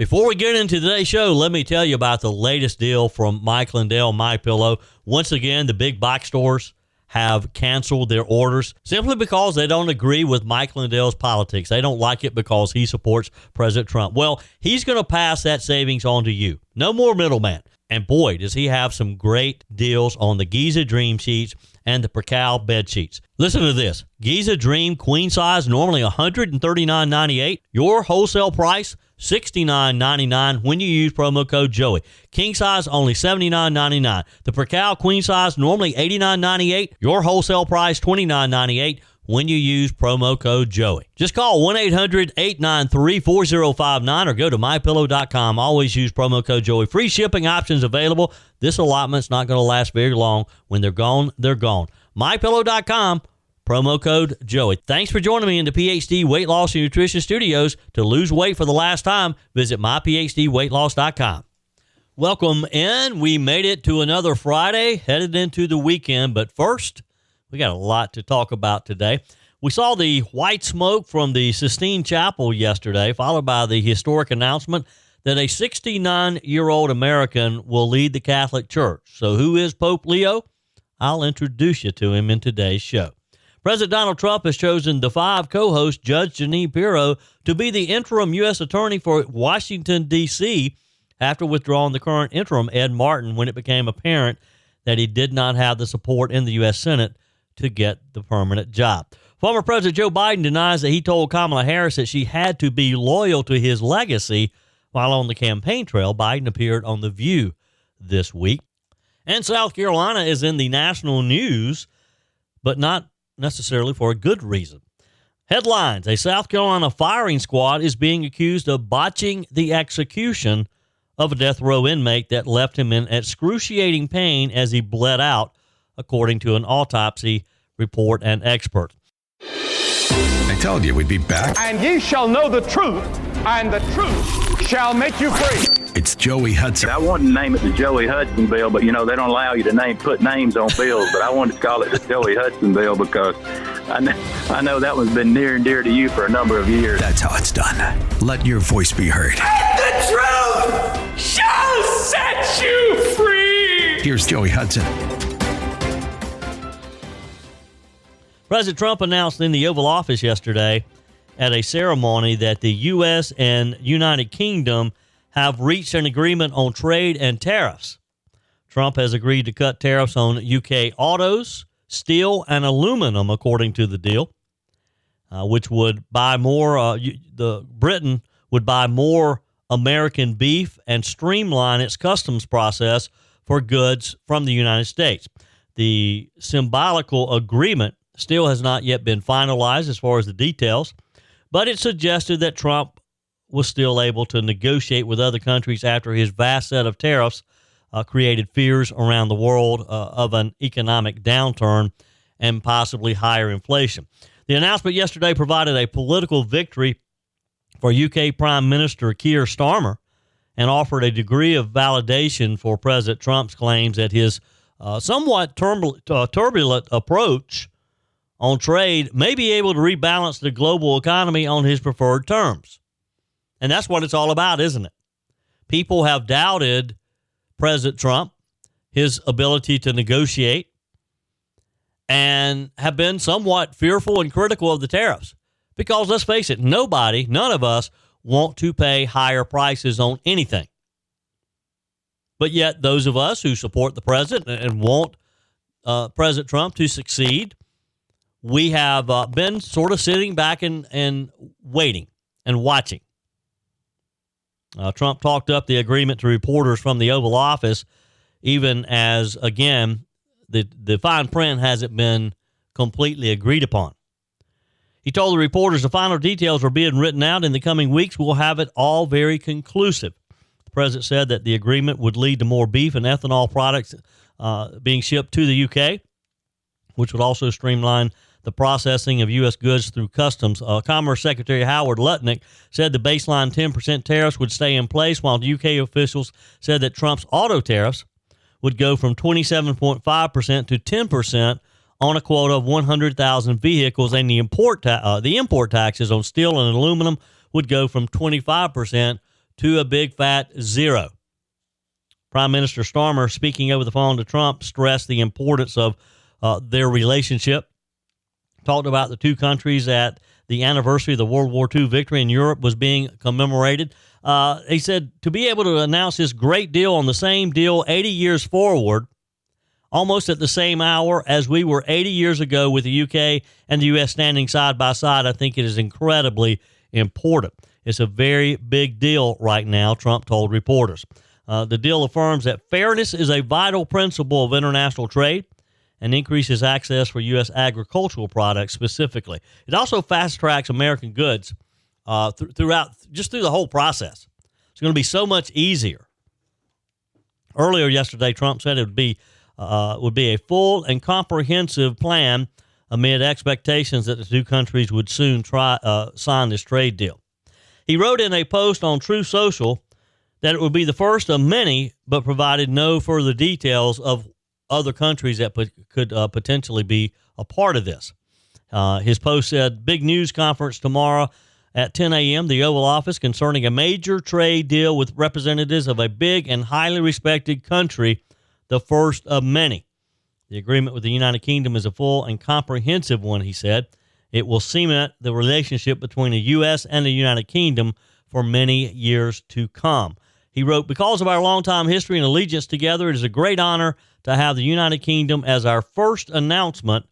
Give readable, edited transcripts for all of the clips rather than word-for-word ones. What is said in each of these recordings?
Before we get into today's show, let me tell you about the latest deal from Mike Lindell, MyPillow. Once again, the big box stores have canceled their orders simply because they don't agree with Mike Lindell's politics. They don't like it because he supports President Trump. Well, he's going to pass that savings on to you. No more middleman. And boy, does he have some great deals on the Giza Dream sheets and the Percal bed sheets. Listen to this. Giza Dream queen size, normally $139.98. Your wholesale price, $69.99 when you use promo code Joey. King size, only $79.99. The Percal queen size, normally $89.98. Your wholesale price, $29.98 when you use promo code Joey. Just call 1-800-893-4059 or go to MyPillow.com. Always use promo code Joey. Free shipping options available. This allotment's not going to last very long. When they're gone, they're gone. MyPillow.com, promo code Joey. Thanks for joining me in the PhD Weight Loss and Nutrition Studios. To lose weight for the last time, visit myphdweightloss.com. Welcome in. We made it to another Friday, headed into the weekend. But first, we got a lot to talk about today. We saw the white smoke from the Sistine Chapel yesterday, followed by the historic announcement that a 69-year-old American will lead the Catholic Church. So who is Pope Leo? I'll introduce you to him in today's show. President Donald Trump has chosen the 5 co-host Judge Jeanine Pirro to be the interim U.S. attorney for Washington, D.C., after withdrawing the current interim Ed Martin when it became apparent that he did not have the support in the U.S. Senate to get the permanent job. Former President Joe Biden denies that he told Kamala Harris that she had to be loyal to his legacy while on the campaign trail. Biden appeared on The View this week. And South Carolina is in the national news, but not necessarily for a good reason. Headlines: a South Carolina firing squad is being accused of botching the execution of a death row inmate that left him in excruciating pain as he bled out, according to an autopsy report and expert. I told you we'd be back. And ye shall know the truth, and the truth shall make you free. It's Joey Hudson. I wanted to name it the Joey Hudson bill, but, they don't allow you to put names on bills. But I wanted to call it the Joey Hudson bill because I know that one's been near and dear to you for a number of years. That's how it's done. Let your voice be heard. And the truth shall set you free. Here's Joey Hudson. President Trump announced in the Oval Office yesterday at a ceremony that the U.S. and United Kingdom have reached an agreement on trade and tariffs. Trump has agreed to cut tariffs on UK autos, steel, and aluminum, according to the deal, which would buy more. Britain would buy more American beef and streamline its customs process for goods from the United States. The symbolical agreement still has not yet been finalized as far as the details, but it suggested that Trump was still able to negotiate with other countries after his vast set of tariffs created fears around the world of an economic downturn and possibly higher inflation. The announcement yesterday provided a political victory for UK Prime Minister Keir Starmer and offered a degree of validation for President Trump's claims that his somewhat turbulent approach on trade may be able to rebalance the global economy on his preferred terms. And that's what it's all about, isn't it? People have doubted President Trump, his ability to negotiate, and have been somewhat fearful and critical of the tariffs. Because let's face it, none of us want to pay higher prices on anything. But yet those of us who support the president and want President Trump to succeed, we have been sort of sitting back and waiting and watching. Trump talked up the agreement to reporters from the Oval Office, even as, again, the fine print hasn't been completely agreed upon. He told the reporters the final details are being written out in the coming weeks. We'll have it all very conclusive. The president said that the agreement would lead to more beef and ethanol products being shipped to the UK, which would also streamline the processing of U.S. goods through customs. Commerce Secretary Howard Lutnick said the baseline 10% tariffs would stay in place, while UK officials said that Trump's auto tariffs would go from 27.5% to 10% on a quota of 100,000 vehicles, and the import taxes on steel and aluminum would go from 25% to a big fat 0. Prime Minister Starmer, speaking over the phone to Trump, stressed the importance of their relationship, talked about the two countries at the anniversary of the World War II victory in Europe was being commemorated. He said to be able to announce this great deal on the same deal 80 years forward, almost at the same hour as we were 80 years ago with the UK and the U.S. standing side by side, I think it is incredibly important. It's a very big deal right now, Trump told reporters. The deal affirms that fairness is a vital principle of international trade and increases access for U.S. agricultural products specifically. It also fast-tracks American goods throughout the whole process. It's going to be so much easier. Earlier yesterday, Trump said it would be a full and comprehensive plan amid expectations that the two countries would soon sign this trade deal. He wrote in a post on Truth Social that it would be the first of many, but provided no further details of other countries that could potentially be a part of this. His post said, big news conference tomorrow at 10 a.m., the Oval Office, concerning a major trade deal with representatives of a big and highly respected country, the first of many. The agreement with the United Kingdom is a full and comprehensive one, he said. It will cement the relationship between the U.S. and the United Kingdom for many years to come. He wrote, because of our longtime history and allegiance together, it is a great honor to have the United Kingdom as our first announcement,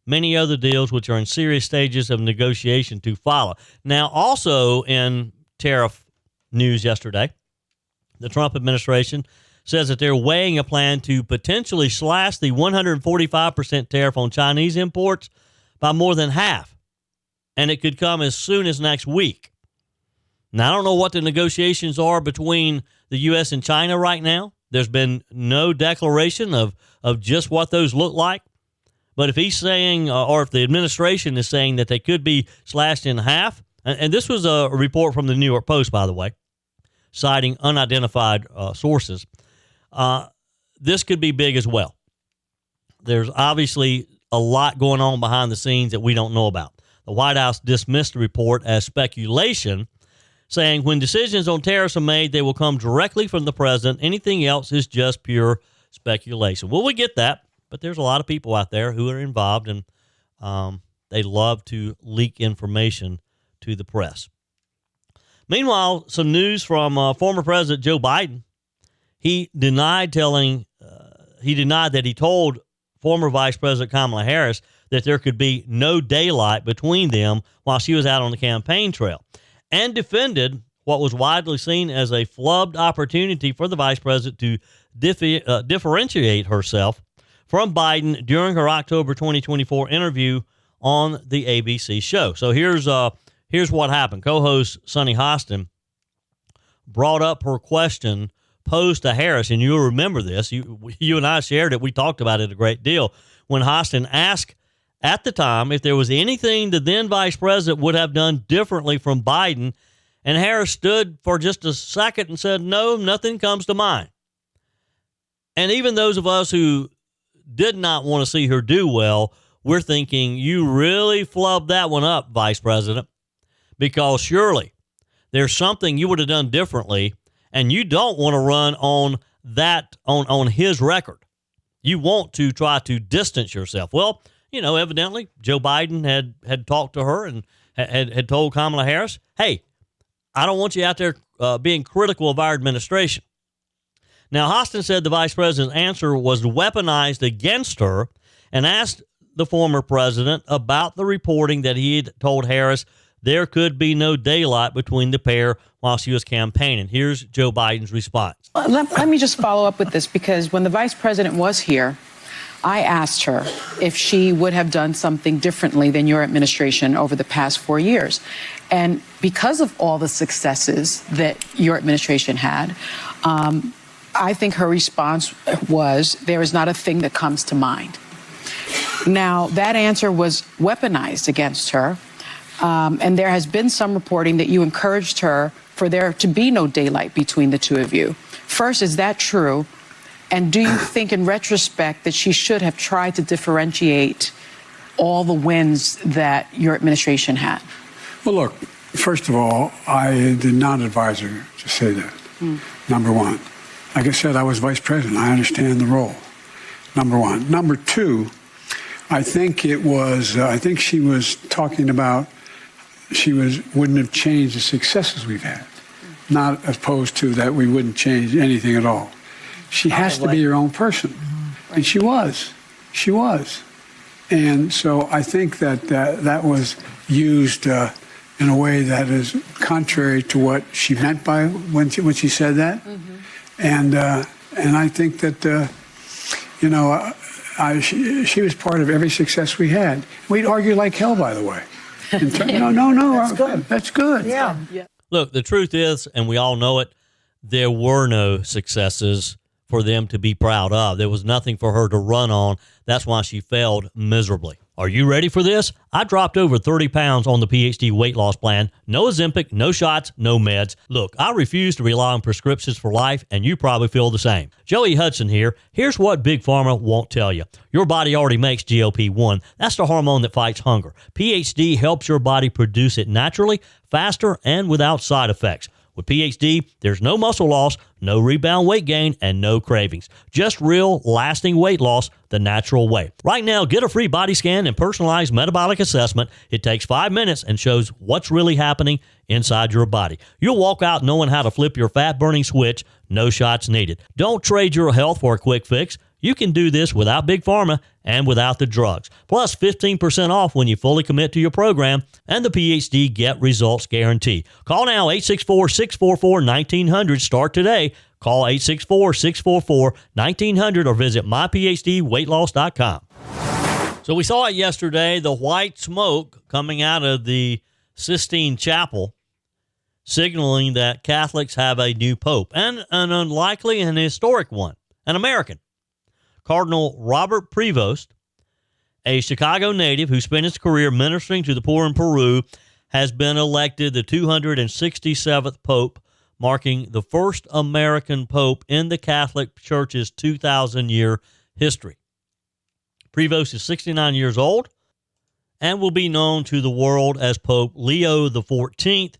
many other deals which are in serious stages of negotiation to follow. Now, also in tariff news yesterday, the Trump administration says that they're weighing a plan to potentially slash the 145% tariff on Chinese imports by more than half, and it could come as soon as next week. Now, I don't know what the negotiations are between the U.S. and China right now. There's been no declaration of just what those look like. But if he's saying, or if the administration is saying that they could be slashed in half, and this was a report from the New York Post, by the way, citing unidentified sources, this could be big as well. There's obviously a lot going on behind the scenes that we don't know about. The White House dismissed the report as speculation, saying when decisions on tariffs are made, they will come directly from the president. Anything else is just pure speculation. Well, we get that, but there's a lot of people out there who are involved, and they love to leak information to the press. Meanwhile, some news from former President Joe Biden. He denied that he told former Vice President Kamala Harris that there could be no daylight between them while she was out on the campaign trail, and defended what was widely seen as a flubbed opportunity for the vice president to differentiate herself from Biden during her October 2024 interview on the ABC show. So here's what happened. Co-host Sunny Hostin brought up her question posed to Harris, and you'll remember this. You and I shared it. We talked about it a great deal. When Hostin asked at the time if there was anything the then vice president would have done differently from Biden, and Harris stood for just a second and said, no, nothing comes to mind. And even those of us who did not want to see her do well, we're thinking, you really flubbed that one up, Vice President, because surely there's something you would have done differently, and you don't want to run on that, on his record. You want to try to distance yourself. Well, evidently Joe Biden had talked to her and had told Kamala Harris, hey, I don't want you out there being critical of our administration. Now, Hostin said the vice president's answer was weaponized against her and asked the former president about the reporting that he had told Harris there could be no daylight between the pair while she was campaigning. Here's Joe Biden's response. Let me just follow up with this, because when the vice president was here, I asked her if she would have done something differently than your administration over the past 4 years. And because of all the successes that your administration had, I think her response was, there is not a thing that comes to mind. Now, that answer was weaponized against her. And there has been some reporting that you encouraged her for there to be no daylight between the two of you. First, is that true? And do you think in retrospect that she should have tried to differentiate all the wins that your administration had? Well, look, First of all, I did not advise her to say that, number one. Like I said, I was vice president. I understand the role, number one. Number two, I think she was talking about wouldn't have changed the successes we've had, not opposed to that we wouldn't change anything at all. She has to be her own person, and she was. She was. And so I think that was used in a way that is contrary to what she meant by when she said that. And I think that, she was part of every success we had. We'd argue like hell, by the way. No. That's good. Yeah. Look, the truth is, and we all know it, there were no successes for them to be proud of. There was nothing for her to run on. That's why she failed miserably. Are you ready for this? I dropped over 30 pounds on the PhD weight loss plan. No Ozempic, no shots, no meds. Look, I refuse to rely on prescriptions for life, and you probably feel the same. Joey Hudson here. Here's what Big Pharma won't tell you. Your body already makes GLP-1. That's the hormone that fights hunger. PhD helps your body produce it naturally, faster, and without side effects. With PhD, there's no muscle loss, no rebound weight gain, and no cravings. Just real, lasting weight loss the natural way. Right now, get a free body scan and personalized metabolic assessment. It takes 5 minutes and shows what's really happening inside your body. You'll walk out knowing how to flip your fat-burning switch. No shots needed. Don't trade your health for a quick fix. You can do this without Big Pharma and without the drugs. Plus 15% off when you fully commit to your program and the PhD Get Results Guarantee. Call now 864-644-1900. Start today. Call 864-644-1900 or visit myphdweightloss.com. So we saw it yesterday, the white smoke coming out of the Sistine Chapel, signaling that Catholics have a new pope, and an unlikely and historic one, an American. Cardinal Robert Prevost, a Chicago native who spent his career ministering to the poor in Peru, has been elected the 267th Pope, marking the first American Pope in the Catholic Church's 2,000-year history. Prevost is 69 years old and will be known to the world as Pope Leo XIV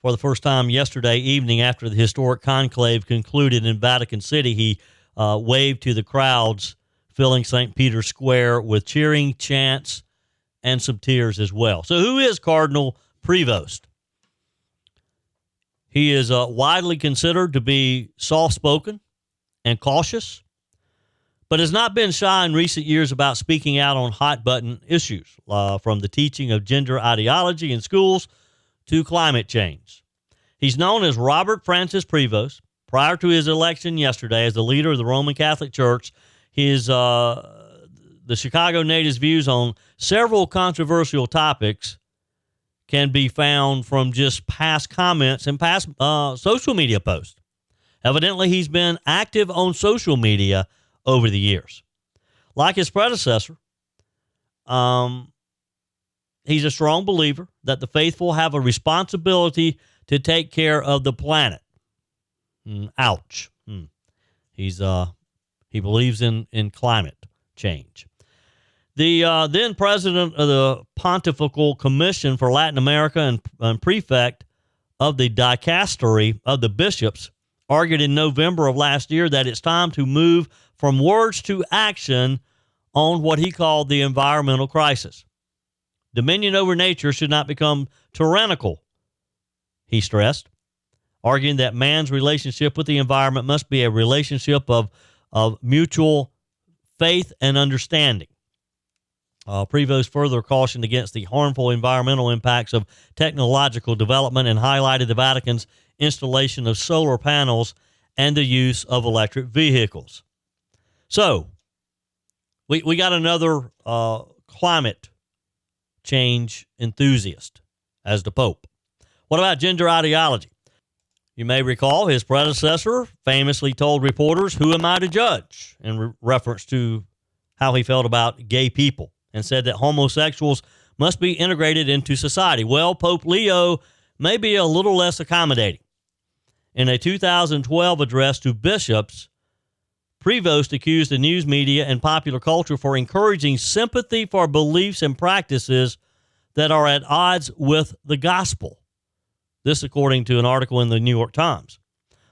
for the first time yesterday evening after the historic conclave concluded in Vatican City. He waved to the crowds filling St. Peter's Square with cheering, chants, and some tears as well. So who is Cardinal Prevost? He is widely considered to be soft-spoken and cautious, but has not been shy in recent years about speaking out on hot-button issues, from the teaching of gender ideology in schools to climate change. He's known as Robert Francis Prevost. Prior to his election yesterday as the leader of the Roman Catholic Church, the Chicago native's views on several controversial topics can be found from just past comments and past social media posts. Evidently, he's been active on social media over the years. Like his predecessor, he's a strong believer that the faithful have a responsibility to take care of the planet. Ouch. He believes in climate change. The then president of the Pontifical Commission for Latin America and prefect of the dicastery of the bishops argued in November of last year that it's time to move from words to action on what he called the environmental crisis. Dominion over nature should not become tyrannical, he stressed, arguing that man's relationship with the environment must be a relationship of mutual faith and understanding. Prevost further cautioned against the harmful environmental impacts of technological development and highlighted the Vatican's installation of solar panels and the use of electric vehicles. So, we got another climate change enthusiast as the Pope. What about gender ideology? You may recall his predecessor famously told reporters, "Who am I to judge?" in reference to how he felt about gay people, and said that homosexuals must be integrated into society. Well, Pope Leo may be a little less accommodating. In a 2012 address to bishops, Prevost accused the news media and popular culture for encouraging sympathy for beliefs and practices that are at odds with the gospel. This according to an article in the New York Times.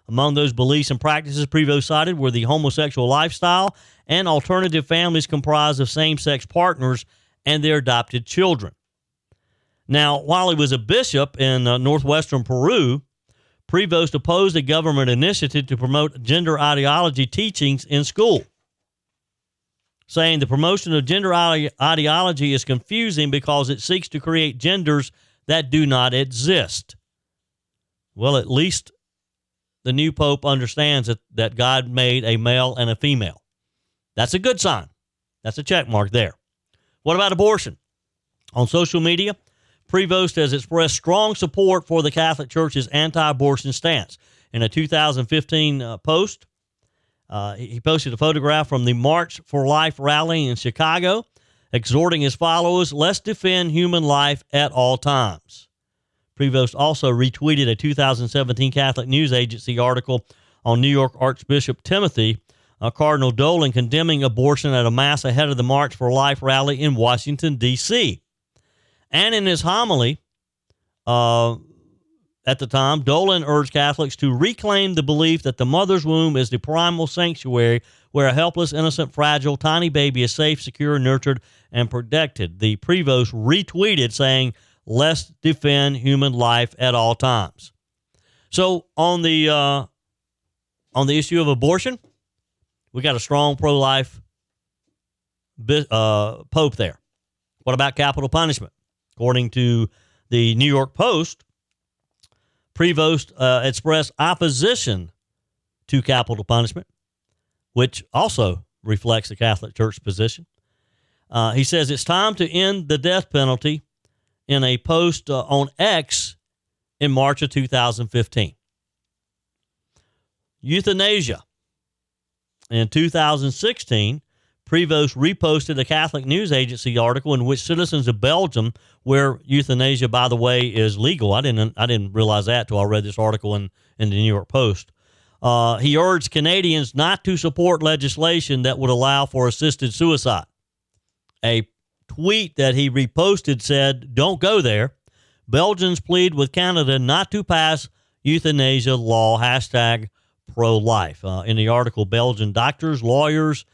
Among those beliefs and practices Prevost cited were the homosexual lifestyle and alternative families comprised of same-sex partners and their adopted children. Now, while he was a bishop in northwestern Peru, Prevost opposed a government initiative to promote gender ideology teachings in school, saying the promotion of gender ideology is confusing because it seeks to create genders that do not exist. Well, at least the new pope understands that God made a male and a female. That's a good sign. That's a check mark there. What about abortion? On social media, Prevost has expressed strong support for the Catholic Church's anti-abortion stance. In a 2015 post, he posted a photograph from the March for Life rally in Chicago, exhorting his followers, let's defend human life at all times. Prevost also retweeted a 2017 Catholic News Agency article on New York Archbishop Timothy Cardinal Dolan condemning abortion at a mass ahead of the March for Life rally in Washington, D.C. And in his homily at the time, Dolan urged Catholics to reclaim the belief that the mother's womb is the primal sanctuary where a helpless, innocent, fragile, tiny baby is safe, secure, nurtured, and protected. The Prevost retweeted saying, let's defend human life at all times. So on the issue of abortion, we got a strong pro-life pope there. What about capital punishment? According to the New York Post, Prevost expressed opposition to capital punishment, which also reflects the Catholic Church position. He says it's time to end the death penalty in a post on X in March of 2015. Euthanasia. In 2016, Prevost reposted a Catholic News Agency article in which citizens of Belgium, where euthanasia, by the way, is legal. I didn't realize that till I read this article in the New York Post. He urged Canadians not to support legislation that would allow for assisted suicide. A tweet that he reposted said, don't go there. Belgians plead with Canada not to pass euthanasia law, hashtag pro-life. In the article, Belgian doctors, lawyers,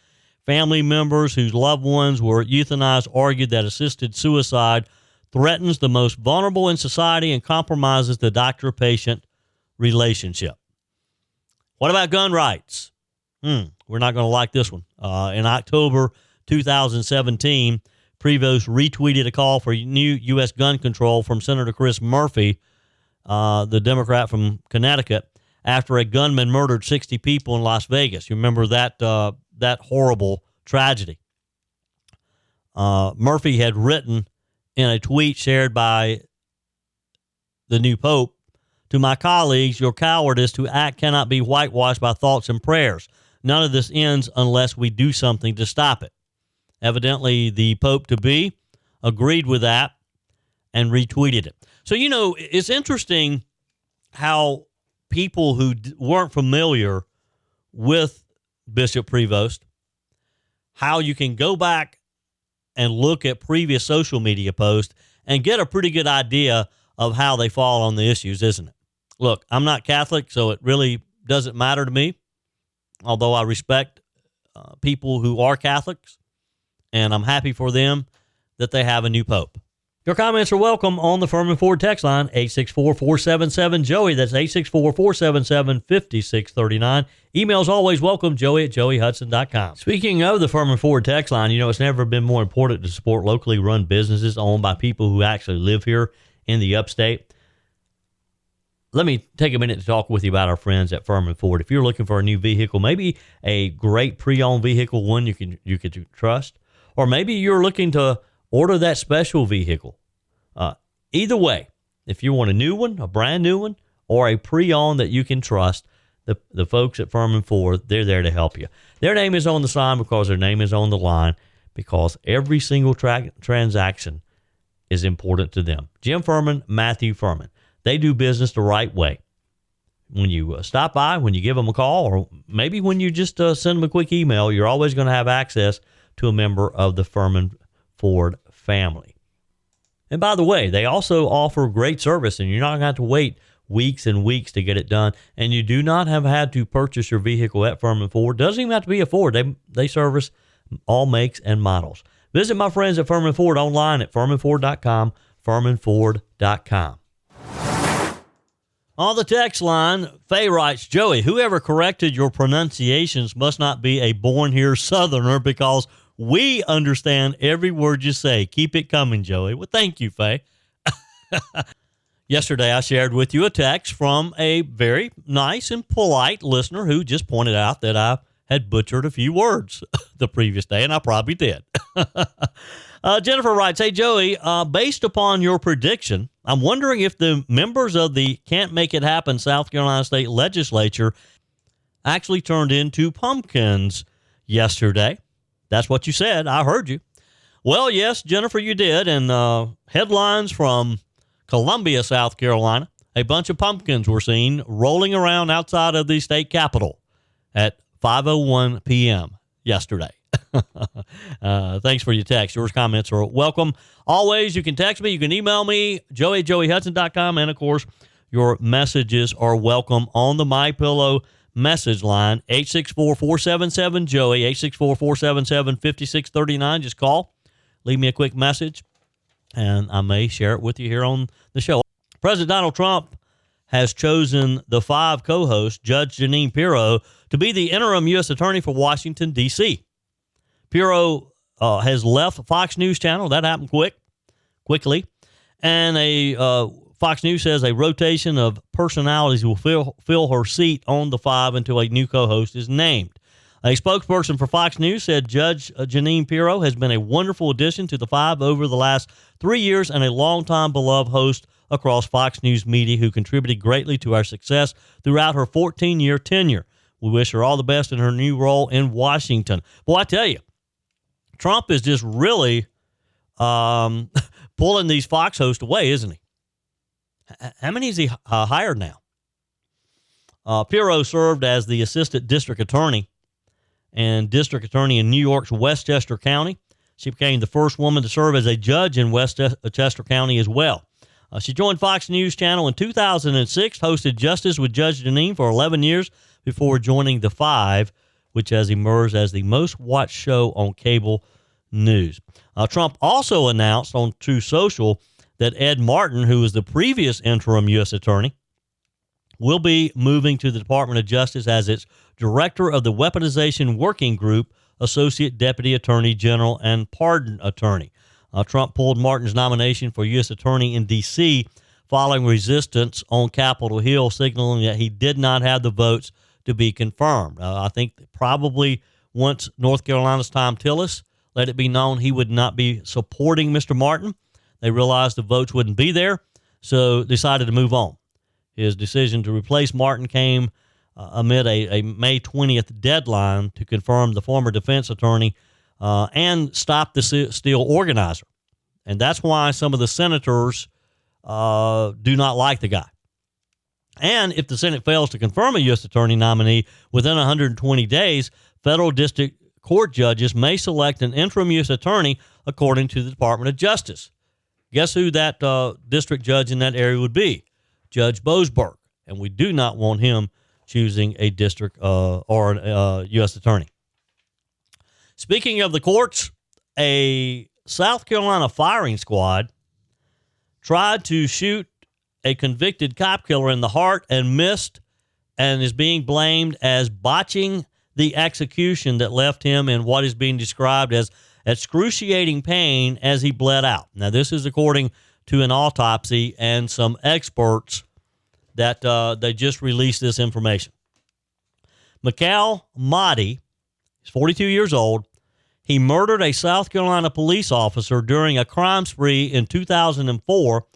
family members whose loved ones were euthanized argued that assisted suicide threatens the most vulnerable in society and compromises the doctor-patient relationship. What about gun rights? We're not going to like this one. In October 2017, Prevost retweeted a call for new U.S. gun control from Senator Chris Murphy, the Democrat from Connecticut, after a gunman murdered 60 people in Las Vegas. You remember that horrible tragedy. Murphy had written in a tweet shared by the new pope, to my colleagues, your cowardice to act cannot be whitewashed by thoughts and prayers. None of this ends unless we do something to stop it. Evidently, the Pope-to-be agreed with that and retweeted it. So, it's interesting how people who weren't familiar with Bishop Prevost, how you can go back and look at previous social media posts and get a pretty good idea of how they fall on the issues, isn't it? Look, I'm not Catholic, so it really doesn't matter to me, although I respect people who are Catholics, and I'm happy for them that they have a new pope. Your comments are welcome on the Firmin Ford text line, 864-477-JOEY. That's 864-477-5639. Emails always welcome, joey@joeyhudson.com. Speaking of the Firmin Ford text line, it's never been more important to support locally run businesses owned by people who actually live here in the upstate. Let me take a minute to talk with you about our friends at Firmin Ford. If you're looking for a new vehicle, maybe a great pre-owned vehicle, one you can trust, or maybe you're looking to order that special vehicle. Either way, if you want a new one, a brand new one, or a pre-owned that you can trust, the folks at Firmin Ford, they're there to help you. Their name is on the sign because their name is on the line, because every single transaction is important to them. Jim Firmin, Matthew Firmin. They do business the right way. When you stop by, when you give them a call, or maybe when you just send them a quick email, you're always going to have access to a member of the Firmin Ford family. And by the way, they also offer great service, and you're not going to have to wait weeks and weeks to get it done. And you do not have had to purchase your vehicle at Firmin Ford. Doesn't even have to be a Ford. They service all makes and models. Visit my friends at Firmin Ford online at firminford.com, firminford.com. On the text line, Faye writes, Joey, whoever corrected your pronunciations must not be a born-here Southerner because we understand every word you say. Keep it coming, Joey. Well, thank you, Faye. Yesterday, I shared with you a text from a very nice and polite listener who just pointed out that I had butchered a few words the previous day, and I probably did. Jennifer writes, hey, Joey, based upon your prediction, I'm wondering if the members of the Can't Make It Happen South Carolina State Legislature actually turned into pumpkins yesterday. That's what you said. I heard you. Well, yes, Jennifer, you did. And headlines from Columbia, South Carolina, a bunch of pumpkins were seen rolling around outside of the state capitol at 5:01 p.m. yesterday. Thanks for your text. Your comments are welcome. Always, you can text me. You can email me, joey@joeyhudson.com. And, of course, your messages are welcome on the MyPillow message line, 864-477-JOEY, 864-477-5639. Just call, leave me a quick message, and I may share it with you here on the show. President Donald Trump has chosen the 5 co-hosts, Judge Jeanine Pirro, to be the interim U.S. Attorney for Washington, D.C. Pirro has left Fox News Channel. That happened quickly. And Fox News says a rotation of personalities will fill her seat on the 5 until a new co-host is named. A spokesperson for Fox News said Judge Jeanine Pirro has been a wonderful addition to the 5 over the last 3 years and a longtime beloved host across Fox News media who contributed greatly to our success throughout her 14-year tenure. We wish her all the best in her new role in Washington. Boy, I tell you, Trump is just really pulling these Fox hosts away, isn't he? How many is he hired now? Pirro served as the assistant district attorney and district attorney in New York's Westchester County. She became the first woman to serve as a judge in Westchester County as well. She joined Fox News Channel in 2006, hosted Justice with Judge Jeanine for 11 years before joining the 5, which has emerged as the most watched show on cable news. Trump also announced on True Social that Ed Martin, who was the previous interim U.S. Attorney, will be moving to the Department of Justice as its Director of the Weaponization Working Group, Associate Deputy Attorney General, and Pardon Attorney. Trump pulled Martin's nomination for U.S. Attorney in D.C. following resistance on Capitol Hill, signaling that he did not have the votes to be confirmed. I think probably once North Carolina's Tom Tillis let it be known he would not be supporting Mr. Martin, they realized the votes wouldn't be there, so decided to move on. His decision to replace Martin came amid a May 20th deadline to confirm the former defense attorney and stop the Steele organizer. And that's why some of the senators do not like the guy. And if the Senate fails to confirm a U.S. attorney nominee within 120 days, federal district court judges may select an interim U.S. attorney according to the Department of Justice. Guess who that district judge in that area would be? Judge Boasberg. And we do not want him choosing a district or a U.S. attorney. Speaking of the courts, a South Carolina firing squad tried to shoot a convicted cop killer in the heart and missed, and is being blamed as botching the execution that left him in what is being described as excruciating pain as he bled out. Now, this is according to an autopsy and some experts that they just released this information. Mikhail Mahdi is 42 years old. He murdered a South Carolina police officer during a crime spree in 2004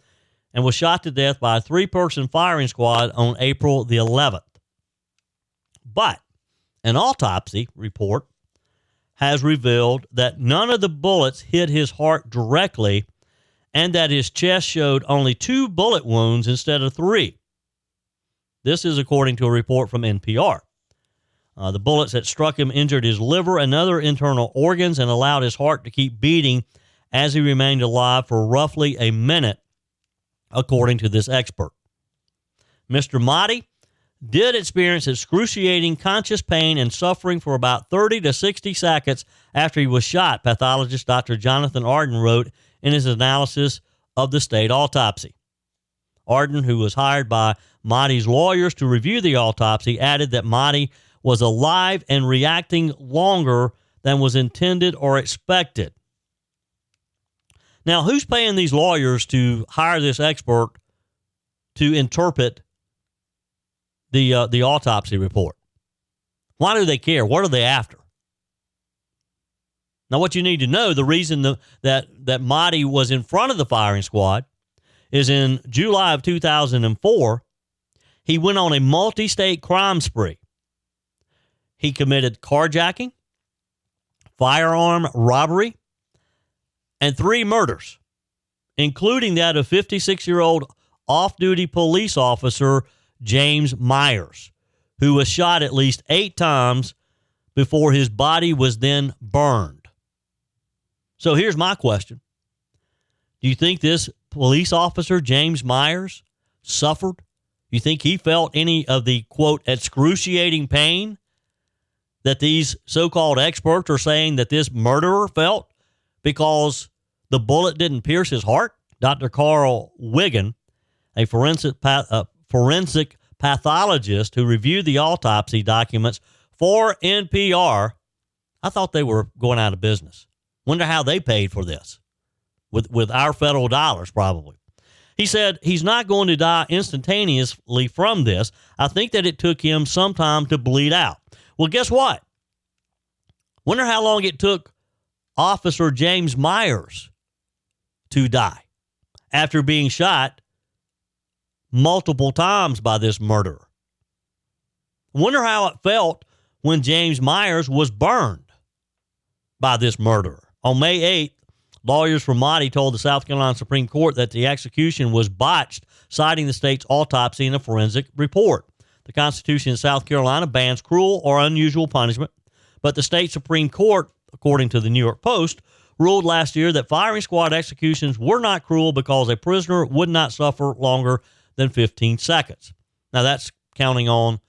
and was shot to death by a 3-person firing squad on April the 11th. But an autopsy report has revealed that none of the bullets hit his heart directly and that his chest showed only 2 bullet wounds instead of 3. This is according to a report from NPR. The bullets that struck him injured his liver and other internal organs and allowed his heart to keep beating as he remained alive for roughly a minute, according to this expert. Mr. Mahdi did experience excruciating conscious pain and suffering for about 30 to 60 seconds after he was shot, pathologist Dr. Jonathan Arden wrote in his analysis of the state autopsy. Arden, who was hired by Mahdi's lawyers to review the autopsy, added that Mahdi was alive and reacting longer than was intended or expected. Now, who's paying these lawyers to hire this expert to interpret the autopsy report? Why do they care? What are they after? Now, what you need to know, the reason that Mahdi was in front of the firing squad is in July of 2004, he went on a multi-state crime spree. He committed carjacking, firearm robbery, and 3 murders, including that of 56-year-old off-duty police officer James Myers, who was shot at least 8 times before his body was then burned. So here's my question. Do you think this police officer, James Myers, suffered? You think he felt any of the, quote, excruciating pain that these so-called experts are saying that this murderer felt because the bullet didn't pierce his heart? Dr. Carl Wiggin, a forensic pathologist who reviewed the autopsy documents for NPR, I thought they were going out of business. Wonder how they paid for this with our federal dollars, probably. He said he's not going to die instantaneously from this. I think that it took him some time to bleed out. Well, guess what? Wonder how long it took Officer James Myers to die after being shot multiple times by this murderer. Wonder how it felt when James Myers was burned by this murderer. On May 8th, lawyers for Mahdi told the South Carolina Supreme Court that the execution was botched, citing the state's autopsy and a forensic report. The Constitution in South Carolina bans cruel or unusual punishment, but the state Supreme Court, according to the New York Post, ruled last year that firing squad executions were not cruel because a prisoner would not suffer longer than 15 seconds. Now, that's counting on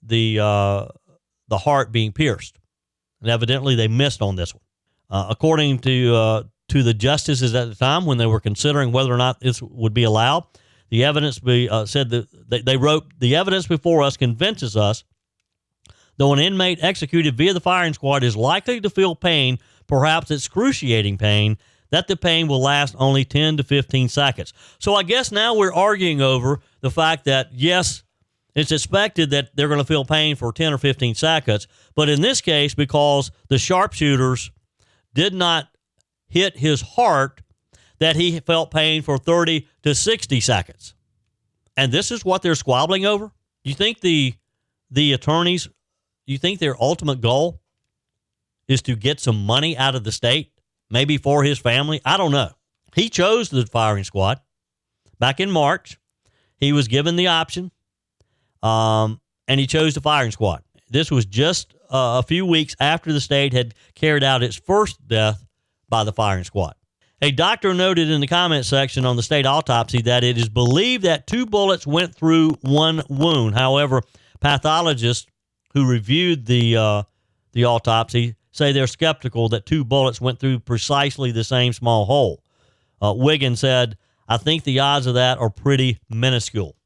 the heart being pierced. And evidently, they missed on this one. According to the justices at the time, when they were considering whether or not this would be allowed, the evidence said that they wrote, "The evidence before us convinces us, though an inmate executed via the firing squad is likely to feel pain, perhaps excruciating pain, that the pain will last only 10 to 15 seconds." So I guess now we're arguing over the fact that, yes, it's expected that they're going to feel pain for 10 or 15 seconds. But in this case, because the sharpshooters did not hit his heart, that he felt pain for 30 to 60 seconds. And this is what they're squabbling over? You think the attorneys, you think their ultimate goal is to get some money out of the state, maybe for his family? I don't know. He chose the firing squad. Back in March, he was given the option, and he chose the firing squad. This was just a few weeks after the state had carried out its first death by the firing squad. A doctor noted in the comment section on the state autopsy that it is believed that 2 bullets went through one wound. However, pathologists who reviewed the autopsy say they're skeptical that 2 bullets went through precisely the same small hole. Wiggins said, "I think the odds of that are pretty minuscule."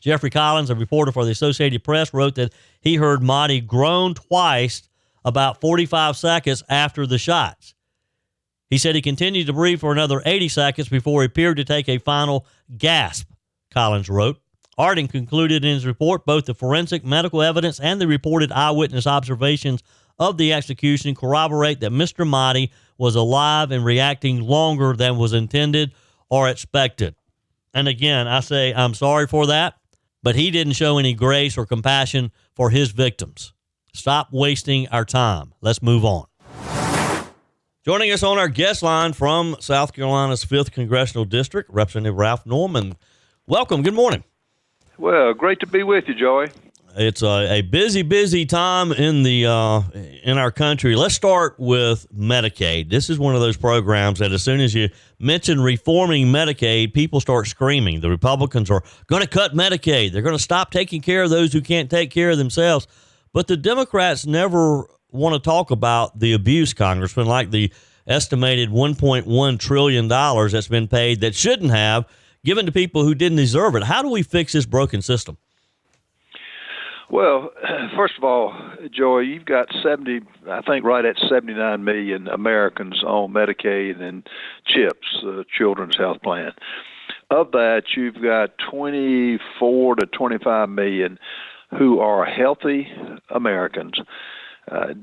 Jeffrey Collins, a reporter for the Associated Press, wrote that he heard Mahdi groan twice about 45 seconds after the shots. He said he continued to breathe for another 80 seconds before he appeared to take a final gasp, Collins wrote. Arden concluded in his report both the forensic medical evidence and the reported eyewitness observations of the execution corroborate that Mr. Mahdi was alive and reacting longer than was intended or expected. And again, I say I'm sorry for that, but he didn't show any grace or compassion for his victims. Stop wasting our time. Let's move on. Joining us on our guest line from South Carolina's 5th Congressional District, Representative Ralph Norman. Welcome. Good morning. Well, great to be with you, Joey. It's a busy time in the in our country. Let's start with Medicaid. This is one of those programs that as soon as you mention reforming Medicaid, people start screaming. The Republicans are going to cut Medicaid. They're going to stop taking care of those who can't take care of themselves. But the Democrats never want to talk about the abuse, Congressman, like the estimated $1.1 trillion that's been paid that shouldn't have, given to people who didn't deserve it. How do we fix this broken system? Well, first of all, Joey, you've got I think right at 79 million Americans on Medicaid and CHIPS, Children's Health Plan. Of that, you've got 24 to 25 million who are healthy Americans,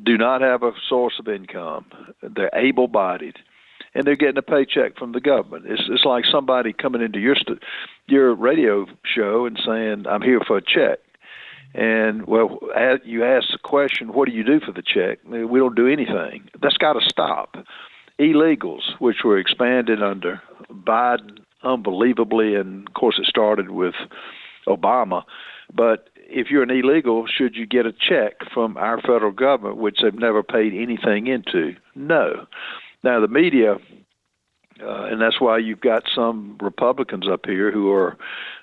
do not have a source of income. They're able-bodied, and they're getting a paycheck from the government. It's like somebody coming into your radio show and saying, "I'm here for a check." And, well, you ask the question, what do you do for the check? We don't do anything. That's got to stop. Illegals, which were expanded under Biden unbelievably, and, of course, it started with Obama. But if you're an illegal, should you get a check from our federal government, which they've never paid anything into? No. Now, the media, and that's why you've got some Republicans up here who are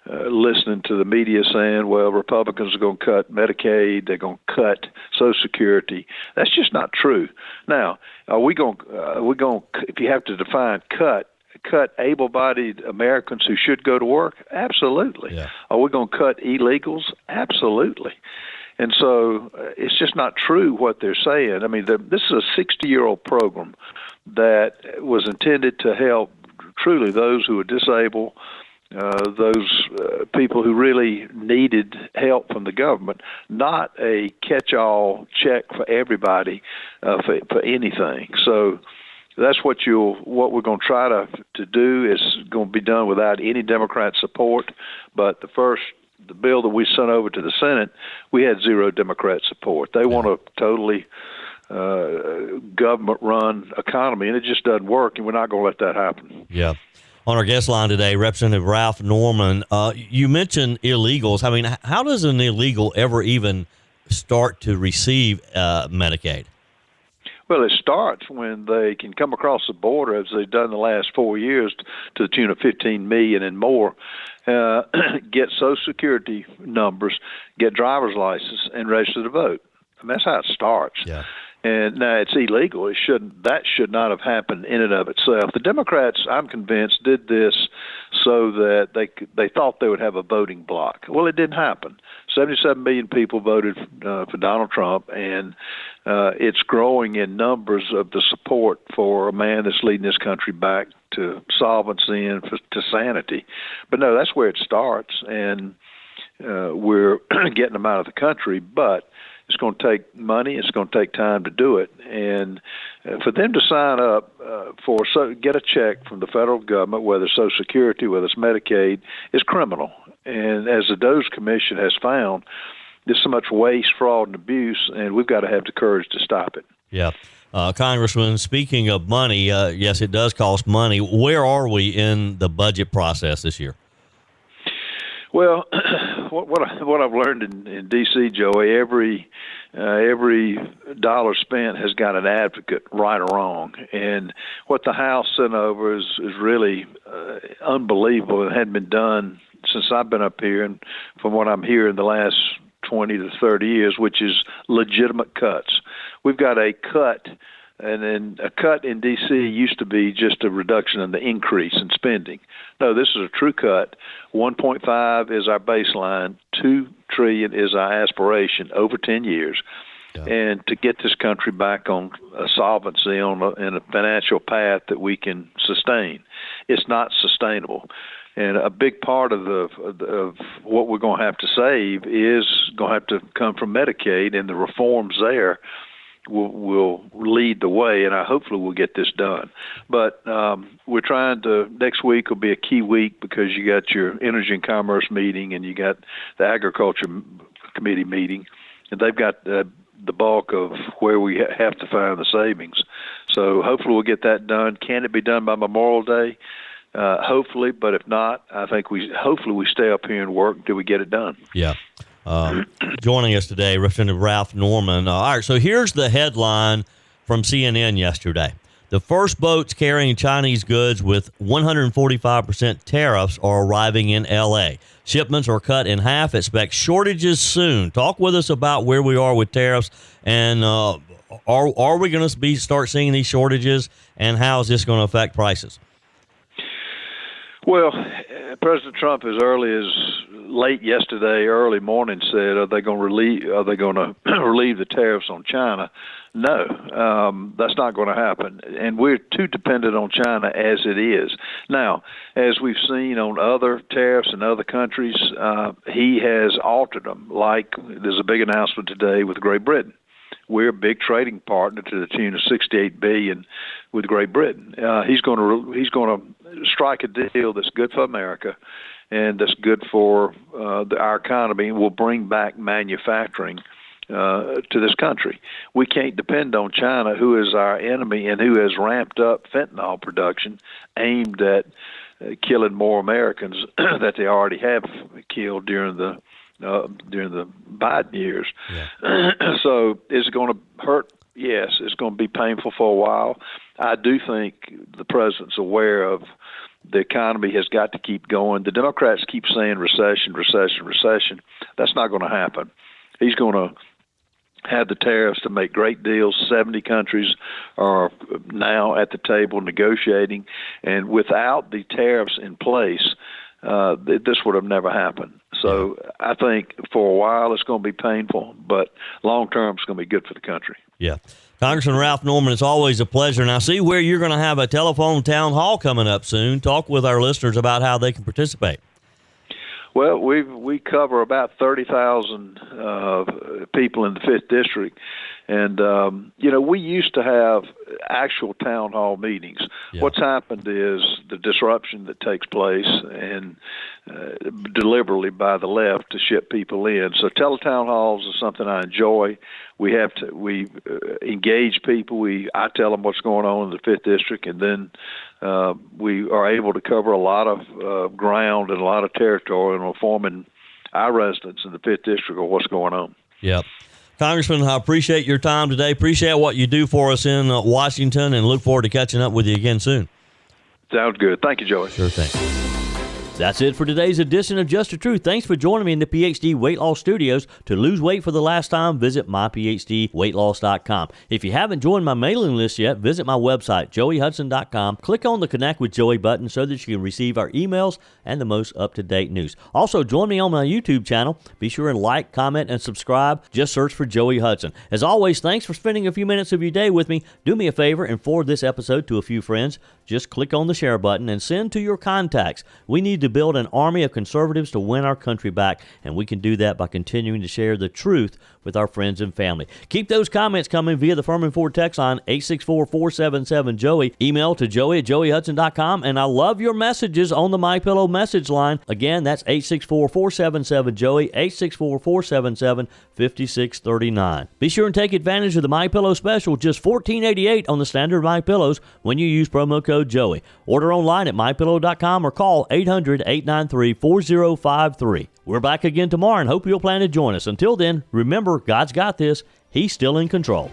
listening to the media saying, well, Republicans are going to cut Medicaid, they're going to cut Social Security. That's just not true. Now, are we going to, if you have to define cut able-bodied Americans who should go to work? Absolutely. Yeah. Are we going to cut illegals? Absolutely. And so it's just not true what they're saying. I mean, this is a 60-year-old program that was intended to help truly those who are disabled, those people who really needed help from the government, not a catch-all check for everybody for anything. So that's what we're going to try to do. Is going to be done without any Democrat support. But the bill that we sent over to the Senate, we had zero Democrat support. They want a totally government-run economy, and it just doesn't work, and we're not going to let that happen. Yeah. On our guest line today, Representative Ralph Norman, you mentioned illegals. I mean, how does an illegal ever even start to receive Medicaid? Well, it starts when they can come across the border, as they've done the last 4 years, to the tune of 15 million and more, get Social Security numbers, get driver's license, and register to vote. I mean, that's how it starts. Yeah. And now it's illegal. That should not have happened in and of itself. The Democrats, I'm convinced, did this so that they thought they would have a voting bloc. Well, it didn't happen. 77 million people voted for Donald Trump, and it's growing in numbers of the support for a man that's leading this country back to solvency and to sanity. But no, that's where it starts, and we're getting them out of the country, but it's going to take money. It's going to take time to do it. And for them to sign up get a check from the federal government, whether it's Social Security, whether it's Medicaid, is criminal. And as the DOJ Commission has found, there's so much waste, fraud, and abuse, and we've got to have the courage to stop it. Yeah. Congressman, speaking of money, yes, it does cost money. Where are we in the budget process this year? Well, what I've learned in D.C., Joey, every dollar spent has got an advocate, right or wrong. And what the House sent over is really unbelievable. It hadn't been done since I've been up here, and from what I'm hearing the last 20 to 30 years, which is legitimate cuts. We've got a cut. And then a cut in D.C. used to be just a reduction in the increase in spending. No, this is a true cut. 1.5 is our baseline. $2 trillion is our aspiration over 10 years. Yeah. And to get this country back on a solvency, in a financial path that we can sustain. It's not sustainable. And a big part of what we're going to have to save is going to have to come from Medicaid, and the reforms there will lead the way, and hopefully we'll get this done. But we're trying to, next week will be a key week because you got your Energy and Commerce meeting and you got the Agriculture Committee meeting, and they've got the bulk of where we have to find the savings. So hopefully we'll get that done. Can it be done by Memorial Day? Hopefully, but if not, I think hopefully we stay up here and work until we get it done. Yeah. joining us today, Representative Ralph Norman. All right, so here's the headline from CNN yesterday. The first boats carrying Chinese goods with 145% tariffs are arriving in L.A. Shipments are cut in half. Expect shortages soon. Talk with us about where we are with tariffs, and are we going to start seeing these shortages, and how is this going to affect prices? Well, President Trump, as early as late yesterday, early morning, said, "Are they going to relieve the tariffs on China?" No, that's not going to happen, and we're too dependent on China as it is. Now, as we've seen on other tariffs in other countries, he has altered them. Like there's a big announcement today with Great Britain. We're a big trading partner to the tune of $68 billion with Great Britain. He's going to strike a deal that's good for America and that's good for our economy and will bring back manufacturing to this country. We can't depend on China, who is our enemy and who has ramped up fentanyl production aimed at killing more Americans that they already have killed during the Biden years. Yeah. So is it going to hurt? Yes, it's going to be painful for a while. I do think the president's aware of the economy has got to keep going. The Democrats keep saying recession, recession, recession. That's not going to happen. He's going to have the tariffs to make great deals. 70 countries are now at the table negotiating, and without the tariffs in place, this would have never happened. So I think for a while it's going to be painful, but long term it's going to be good for the country. Yeah. Congressman Ralph Norman, it's always a pleasure. Now, see where you're going to have a telephone town hall coming up soon. Talk with our listeners about how they can participate. Well, we cover about 30,000 people in the 5th District, and we used to have actual town hall meetings. Yeah. What's happened is the disruption that takes place and deliberately by the left to ship people in. So teletown halls is something I enjoy. We engage people. I tell them what's going on in the 5th District, and then we are able to cover a lot of ground and a lot of territory, and informing our residents in the 5th District of what's going on. Yep. Congressman, I appreciate your time today. Appreciate what you do for us in Washington, and look forward to catching up with you again soon. Sounds good. Thank you, Joey. Sure thing. That's it for today's edition of Just the Truth. Thanks for joining me in the PhD Weight Loss Studios. To lose weight for the last time, visit myphdweightloss.com. If you haven't joined my mailing list yet, visit my website, joeyhudson.com. Click on the Connect with Joey button so that you can receive our emails and the most up-to-date news. Also, join me on my YouTube channel. Be sure and like, comment, and subscribe. Just search for Joey Hudson. As always, thanks for spending a few minutes of your day with me. Do me a favor and forward this episode to a few friends. Just click on the share button and send to your contacts. We need to build an army of conservatives to win our country back, and we can do that by continuing to share the truth with our friends and family. Keep those comments coming via the Firmin Ford text line, 864-477-JOEY. Email to joey@joeyhudson.com, and I love your messages on the MyPillow message line. Again, that's 864-477-JOEY, 864-477-5639. Be sure and take advantage of the MyPillow special, just $14.88 on the standard MyPillows when you use promo code Joey. Order online at mypillow.com or call 800-893-4053. We're back again tomorrow and hope you'll plan to join us. Until then, remember, God's got this. He's still in control.